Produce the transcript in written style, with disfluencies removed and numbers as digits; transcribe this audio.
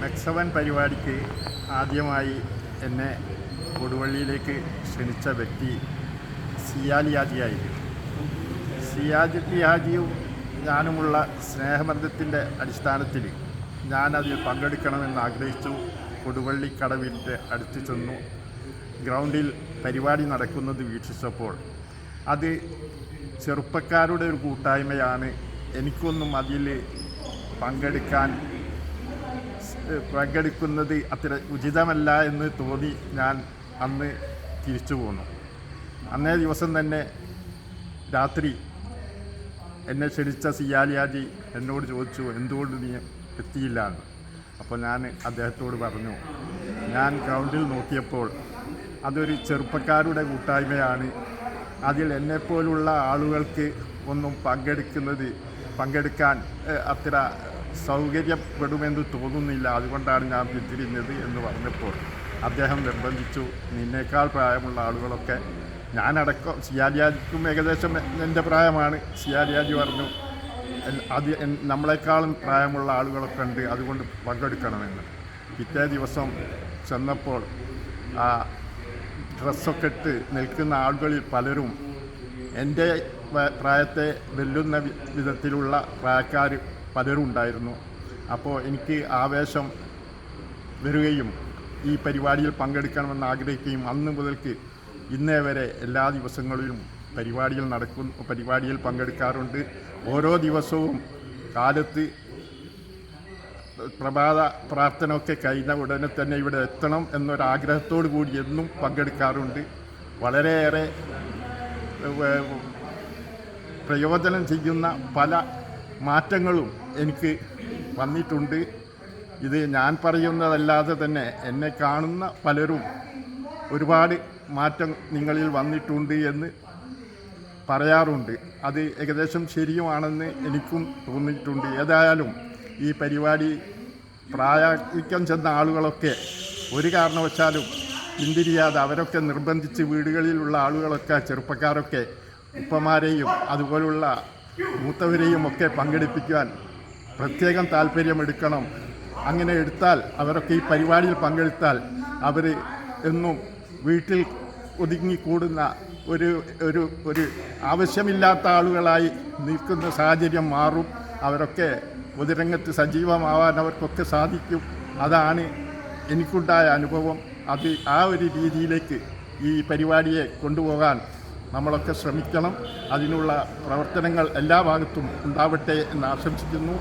മെക്സവൻ പരിപാടിക്ക് ആദ്യമായി എന്നെ കൊടുവള്ളിയിലേക്ക് ക്ഷണിച്ച വ്യക്തി സിയാലി ഹാജിയായിരുന്നു. സിയാലി ഹാജിയും ഞാനുമുള്ള സ്നേഹബന്ധത്തിൻ്റെ അടിസ്ഥാനത്തിൽ ഞാനതിൽ പങ്കെടുക്കണമെന്ന് ആഗ്രഹിച്ചു. കൊടുവള്ളി കടവിൻ്റെ അടുത്ത് ചെന്നു. ഗ്രൗണ്ടിൽ പരിപാടി നടക്കുന്നത് വീക്ഷിച്ചപ്പോൾ അത് ചെറുപ്പക്കാരുടെ ഒരു കൂട്ടായ്മയാണ്. എനിക്കൊന്നും അതിൽ പങ്കെടുക്കുന്നത് അത്ര ഉചിതമല്ല എന്ന് തോന്നി ഞാൻ അന്ന് തിരിച്ചു പോന്നു. അന്നേ ദിവസം തന്നെ രാത്രി എന്നെ ക്ഷണിച്ച സിയാലി ഹാജി എന്നോട് ചോദിച്ചു, എന്തുകൊണ്ട് നീ എത്തിയില്ല എന്ന്. അപ്പോൾ ഞാൻ അദ്ദേഹത്തോട് പറഞ്ഞു, ഞാൻ ഗ്രൗണ്ടിൽ നോക്കിയപ്പോൾ അതൊരു ചെറുപ്പക്കാരുടെ കൂട്ടായ്മയാണ്. അതിൽ എന്നെപ്പോലുള്ള ആളുകൾക്ക് ഒന്നും പങ്കെടുക്കാൻ അത്ര സൗകര്യപ്പെടുമെന്ന് തോന്നുന്നില്ല, അതുകൊണ്ടാണ് ഞാൻ പിന്തിരിഞ്ഞത് എന്ന് പറഞ്ഞപ്പോൾ അദ്ദേഹം നിർബന്ധിച്ചു. നിന്നേക്കാൾ പ്രായമുള്ള ആളുകളൊക്കെ, ഞാനടക്കം, സിയാലി ഹാജിക്കും ഏകദേശം എൻ്റെ പ്രായമാണ്. സിയാലി ഹാജി പറഞ്ഞു, അത് നമ്മളെക്കാളും പ്രായമുള്ള ആളുകളൊക്കെ ഉണ്ട്, അതുകൊണ്ട് പങ്കെടുക്കണമെന്ന്. പിറ്റേ ദിവസം ചെന്നപ്പോൾ ആ ഡ്രസ്സൊക്കെ ഇട്ട് നിൽക്കുന്ന ആളുകളിൽ പലരും എൻ്റെ പ്രായത്തെ വെല്ലുന്ന വിധത്തിലുള്ള പ്രായക്കാർ പലരും ഉണ്ടായിരുന്നു. അപ്പോൾ എനിക്ക് ആവേശം വരികയും ഈ പരിപാടിയിൽ പങ്കെടുക്കണമെന്ന് ആഗ്രഹിക്കുകയും അന്ന് മുതൽക്ക് ഇന്നേ വരെ എല്ലാ ദിവസങ്ങളിലും പരിപാടിയിൽ പങ്കെടുക്കാറുണ്ട്. ഓരോ ദിവസവും കാലത്ത് പ്രഭാത പ്രാർത്ഥനയൊക്കെ കഴിഞ്ഞ ഉടനെ തന്നെ ഇവിടെ എത്തണം എന്നൊരാഗ്രഹത്തോടു കൂടി എന്നും പങ്കെടുക്കാറുണ്ട്. വളരെയേറെ പ്രയോജനം ചെയ്യുന്ന പല മാറ്റങ്ങളും എനിക്ക് വന്നിട്ടുണ്ട്. ഇത് ഞാൻ പറയുന്നതല്ലാതെ തന്നെ എന്നെ കാണുന്ന പലരും ഒരുപാട് മാറ്റം നിങ്ങളിൽ വന്നിട്ടുണ്ട് എന്ന് പറയാറുണ്ട്. അത് ഏകദേശം ശരിയുമാണെന്ന് എനിക്കും തോന്നിയിട്ടുണ്ട്. ഏതായാലും ഈ പരിപാടി പ്രായാധിക്യം ചെന്ന ആളുകളൊക്കെ ഒരു കാരണവശാലും പിന്തിരിയാതെ അവരൊക്കെ നിർബന്ധിച്ച് വീടുകളിലുള്ള ആളുകളൊക്കെ, ചെറുപ്പക്കാരൊക്കെ ഉപ്പമാരെയും അതുപോലുള്ള മൂത്തവരെയും ഒക്കെ പങ്കെടുപ്പിക്കുവാൻ പ്രത്യേകം താല്പര്യമെടുക്കണം. അങ്ങനെ എടുത്താൽ അവരൊക്കെ ഈ പരിപാടിയിൽ പങ്കെടുത്താൽ അവർ എന്നും വീട്ടിൽ ഒതുങ്ങിക്കൂടുന്ന ഒരു ആവശ്യമില്ലാത്ത ആളുകളായി നിൽക്കുന്ന സാഹചര്യം മാറും. അവരൊക്കെ പൊതുരംഗത്ത് സജീവമാവാൻ അവർക്കൊക്കെ സാധിക്കും. അതാണ് എനിക്കുണ്ടായ അനുഭവം. അത് ആ ഒരു രീതിയിലേക്ക് ഈ പരിപാടിയെ കൊണ്ടുപോകാൻ നമ്മളൊക്കെ ശ്രമിക്കണം. അതിനുള്ള പ്രവർത്തനങ്ങൾ എല്ലാ ഭാഗത്തും ഉണ്ടാവട്ടെ എന്ന് ആശംസിക്കുന്നു.